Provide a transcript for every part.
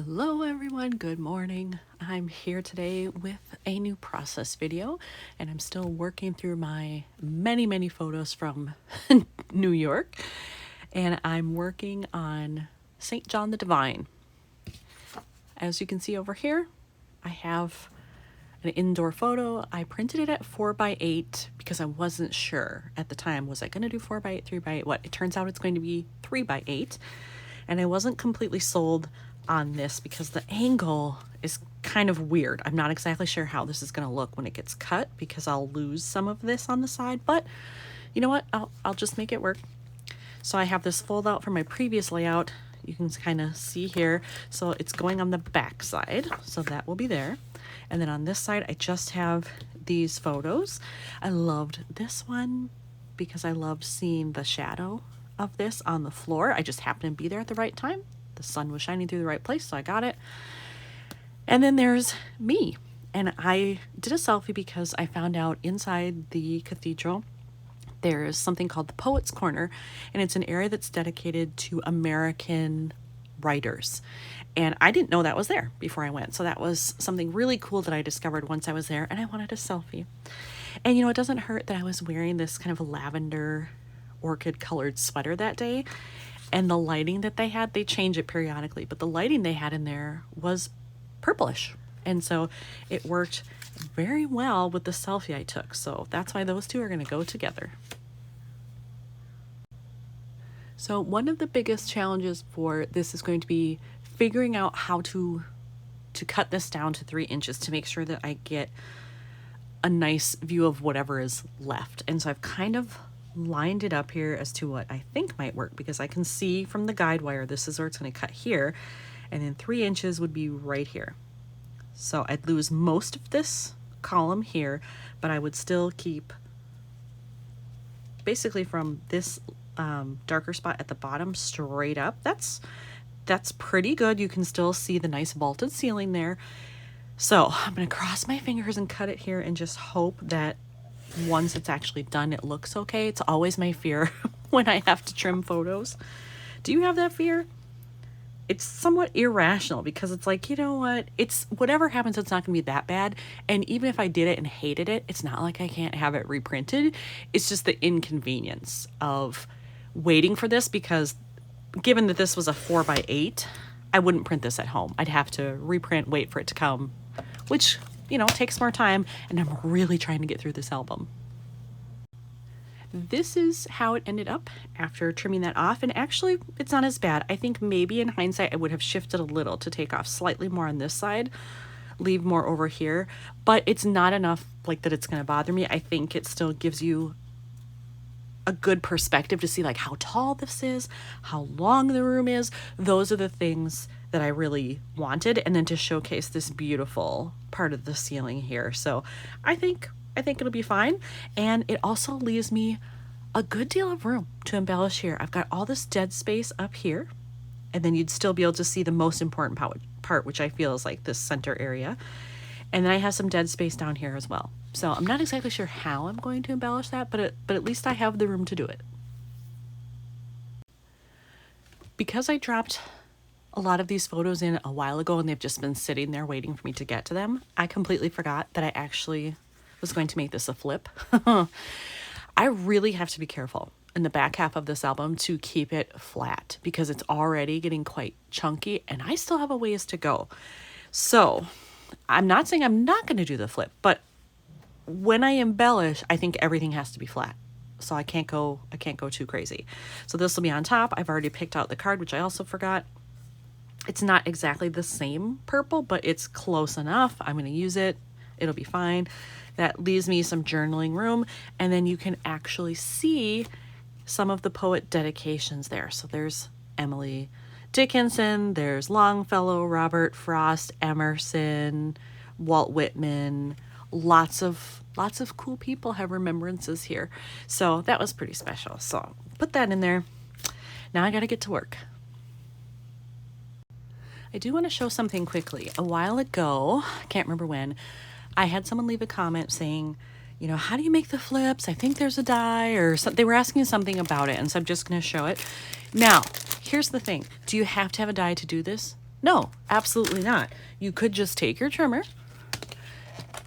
Hello everyone, good morning. I'm here today with a new process video and I'm still working through my many photos from New York, and I'm working on St. John the Divine. As you can see over here, I have an indoor photo. I printed it at 4x8 because I wasn't sure at the time. Was I going to do 4x8, 3x8? What? It turns out it's going to be 3x8, and I wasn't completely sold on this because the angle is kind of weird. I'm not exactly sure how this is going to look when it gets cut because I'll lose some of this on the side, but you know what? I'll just make it work. So I have this fold out from my previous layout. You can kind of see here. So it's going on the back side, so that will be there. And then on this side, I just have these photos. I loved this one because I loved seeing the shadow of this on the floor. I just happened to be there at the right time. The sun was shining through the right place, so I got it. And then there's me. And I did a selfie because I found out inside the cathedral there is something called the Poets Corner, and it's an area that's dedicated to American writers. And I didn't know that was there before I went. So that was something really cool that I discovered once I was there, and I wanted a selfie. And you know, it doesn't hurt that I was wearing this kind of lavender orchid colored sweater that day. And the lighting that they had, they change it periodically, but the lighting they had in there was purplish. And so it worked very well with the selfie I took. So that's why those two are going to go together. So one of the biggest challenges for this is going to be figuring out how to cut this down to 3 inches to make sure that I get a nice view of whatever is left. And so I've kind of lined it up here as to what I think might work, because I can see from the guide wire this is where it's going to cut here, and then 3 inches would be right here. So I'd lose most of this column here, but I would still keep basically from this darker spot at the bottom straight up. That's pretty good. You can still see the nice vaulted ceiling there. So I'm going to cross my fingers and cut it here and just hope that once it's actually done, it looks okay. It's always my fear when I have to trim photos. Do you have that fear? It's somewhat irrational because it's like, you know what? It's whatever happens, it's not going to be that bad. And even if I did it and hated it, it's not like I can't have it reprinted. It's just the inconvenience of waiting for this, because given that this was a 4x8, I wouldn't print this at home. I'd have to reprint, wait for it to come, which, you know, takes more time, and I'm really trying to get through this album. This is how it ended up after trimming that off, and actually it's not as bad. I think maybe in hindsight I would have shifted a little to take off slightly more on this side, leave more over here, but it's not enough like that it's going to bother me. I think it still gives you a good perspective to see like how tall this is, how long the room is. Those are the things that I really wanted, and then to showcase this beautiful part of the ceiling here. So I think it'll be fine, and it also leaves me a good deal of room to embellish here. I've got all this dead space up here, and then you'd still be able to see the most important part, which I feel is like this center area. And then I have some dead space down here as well. So I'm not exactly sure how I'm going to embellish that, but at least I have the room to do it. Because I dropped a lot of these photos in a while ago and they've just been sitting there waiting for me to get to them, I completely forgot that I actually was going to make this a flip. I really have to be careful in the back half of this album to keep it flat because it's already getting quite chunky and I still have a ways to go. So I'm not saying I'm not going to do the flip, but when I embellish, I think everything has to be flat. So I can't go too crazy. So this will be on top. I've already picked out the card, which I also forgot. It's not exactly the same purple, but it's close enough. I'm going to use it. It'll be fine. That leaves me some journaling room. And then you can actually see some of the poet dedications there. So there's Emily Dickinson, there's Longfellow, Robert Frost, Emerson, Walt Whitman. Lots of cool people have remembrances here. So that was pretty special. So put that in there. Now I got to get to work. I do want to show something quickly. A while ago, I can't remember when, I had someone leave a comment saying, you know, how do you make the flips? I think there's a die or something. They were asking something about it, and so I'm just going to show it. Now, here's the thing. Do you have to have a die to do this? No, absolutely not. You could just take your trimmer,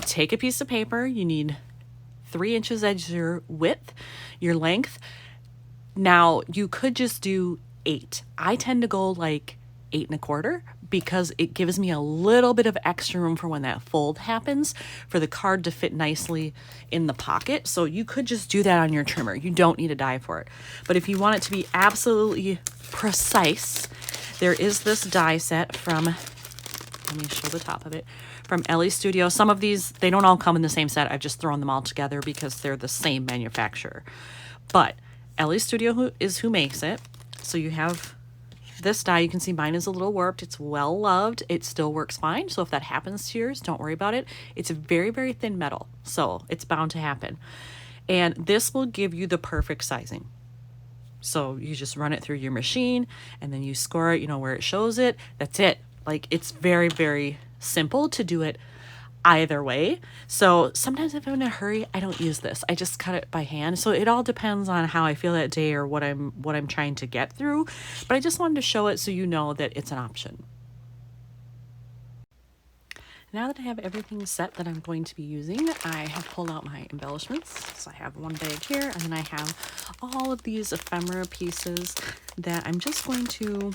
take a piece of paper. You need 3 inches as your width, your length. Now you could just do 8. I tend to go like 8 1/4 because it gives me a little bit of extra room for when that fold happens for the card to fit nicely in the pocket. So you could just do that on your trimmer. You don't need a die for it. But if you want it to be absolutely precise, there is this die set from, let me show the top of it, from Ellie Studio. Some of these, they don't all come in the same set. I've just thrown them all together because they're the same manufacturer. But Ellie Studio is who makes it. So you have this die. You can see mine is a little warped. It's well loved. It still works fine. So if that happens to yours, don't worry about it. It's a very, very thin metal, so it's bound to happen. And this will give you the perfect sizing. So you just run it through your machine and then you score it, you know, where it shows it. That's it. Like, it's very, very simple to do it either way. So sometimes if I'm in a hurry, I don't use this. I just cut it by hand. So it all depends on how I feel that day or what I'm trying to get through. But I just wanted to show it so you know that it's an option. Now that I have everything set that I'm going to be using, I have pulled out my embellishments. So I have one bag here, and then I have all of these ephemera pieces that I'm just going to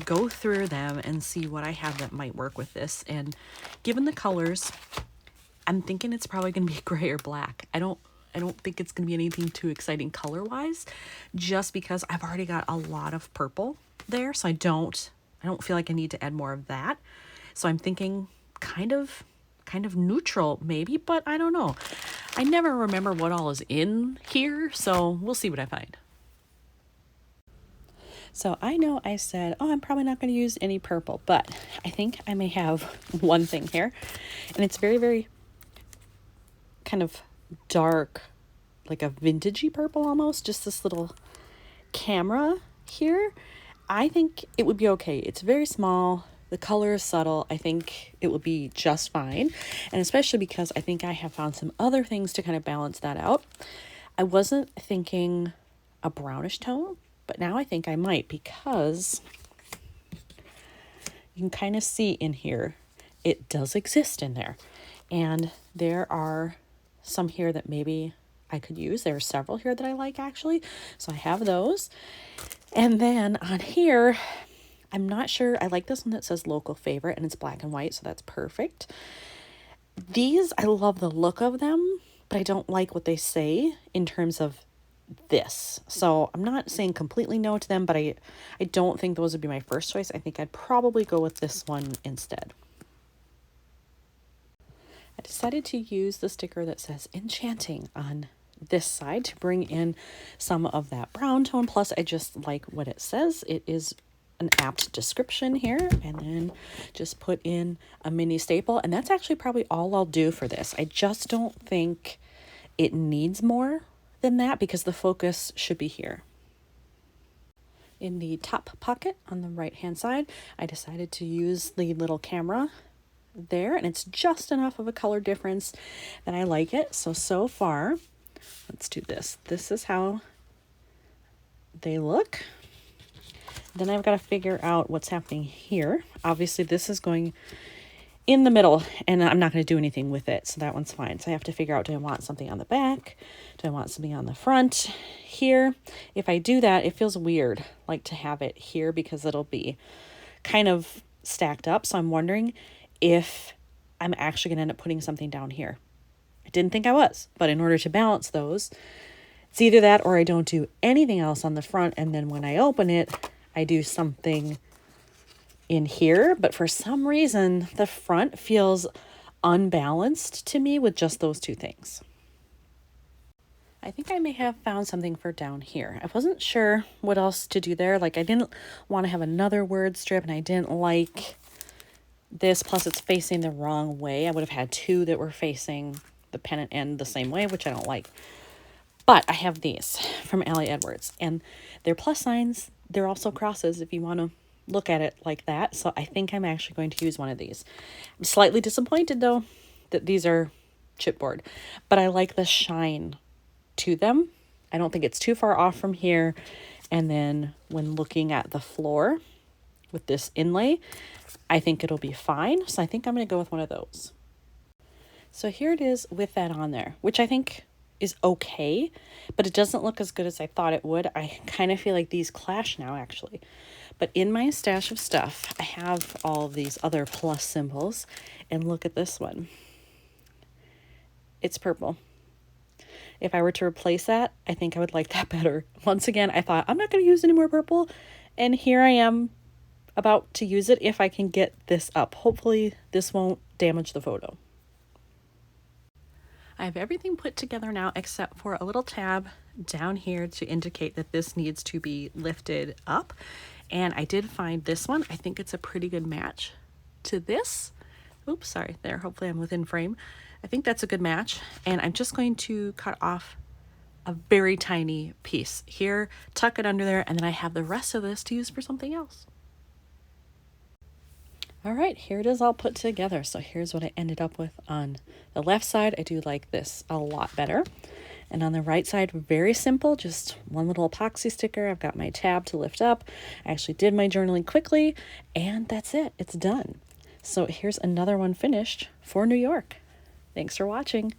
go through them and see what I have that might work with this. And given the colors, I'm thinking it's probably going to be gray or black. I don't think it's going to be anything too exciting color-wise, just because I've already got a lot of purple there, so I don't feel like I need to add more of that. So I'm thinking kind of neutral maybe, but I don't know. I never remember what all is in here, so we'll see what I find. So I know I said, oh, I'm probably not going to use any purple, but I think I may have one thing here, and it's very, very kind of dark, like a vintagey purple almost, just this little camera here. I think it would be okay. It's very small. The color is subtle. I think it would be just fine. And especially because I think I have found some other things to kind of balance that out. I wasn't thinking a brownish tone, but now I think I might, because you can kind of see in here, it does exist in there. And there are some here that maybe I could use. There are several here that I like, actually. So I have those. And then on here, I'm not sure. I like this one that says local favorite, and it's black and white, so that's perfect. These, I love the look of them, but I don't like what they say in terms of this. So I'm not saying completely no to them, but I don't think those would be my first choice. I think I'd probably go with this one instead. I decided to use the sticker that says Enchanting on this side to bring in some of that brown tone. Plus, I just like what it says. It is an apt description here, and then just put in a mini staple, and that's actually probably all I'll do for this. I just don't think it needs more than that because the focus should be here. In the top pocket on the right hand side, I decided to use the little camera there, and it's just enough of a color difference that I like it. So far, let's do this. This is how they look. Then I've got to figure out what's happening here. Obviously, this is going in the middle, and I'm not going to do anything with it, so that one's fine. So I have to figure out, do I want something on the back? Do I want something on the front here? If I do that, it feels weird, like to have it here, because it'll be kind of stacked up. So I'm wondering if I'm actually going to end up putting something down here. I didn't think I was, but in order to balance those, it's either that or I don't do anything else on the front, and then when I open it, I do something in here. But for some reason, the front feels unbalanced to me with just those two things. I think I may have found something for down here. I wasn't sure what else to do there. Like, I didn't want to have another word strip, and I didn't like this. Plus, it's facing the wrong way. I would have had two that were facing the pennant end the same way, which I don't like. But I have these from Allie Edwards, and they're plus signs. They're also crosses if you want to look at it like that. So I think I'm actually going to use one of these. I'm slightly disappointed, though, that these are chipboard, but I like the shine to them. I don't think it's too far off from here. And then when looking at the floor, with this inlay, I think it'll be fine. So I think I'm going to go with one of those. So here it is with that on there, which I think is okay, but it doesn't look as good as I thought it would. I kind of feel like these clash now, actually. But in my stash of stuff, I have all of these other plus symbols, and look at this one. It's purple. If I were to replace that, I think I would like that better. Once again, I thought I'm not going to use any more purple, and here I am about to use it if I can get this up. Hopefully this won't damage the photo. I have everything put together now except for a little tab down here to indicate that this needs to be lifted up. And I did find this one. I think it's a pretty good match to this. Oops, sorry, there. Hopefully I'm within frame. I think that's a good match. And I'm just going to cut off a very tiny piece here, tuck it under there, and then I have the rest of this to use for something else. All right, here it is all put together. So here's what I ended up with on the left side. I do like this a lot better. And on the right side, very simple, just one little epoxy sticker. I've got my tab to lift up. I actually did my journaling quickly, and that's it. It's done. So here's another one finished for New York. Thanks for watching.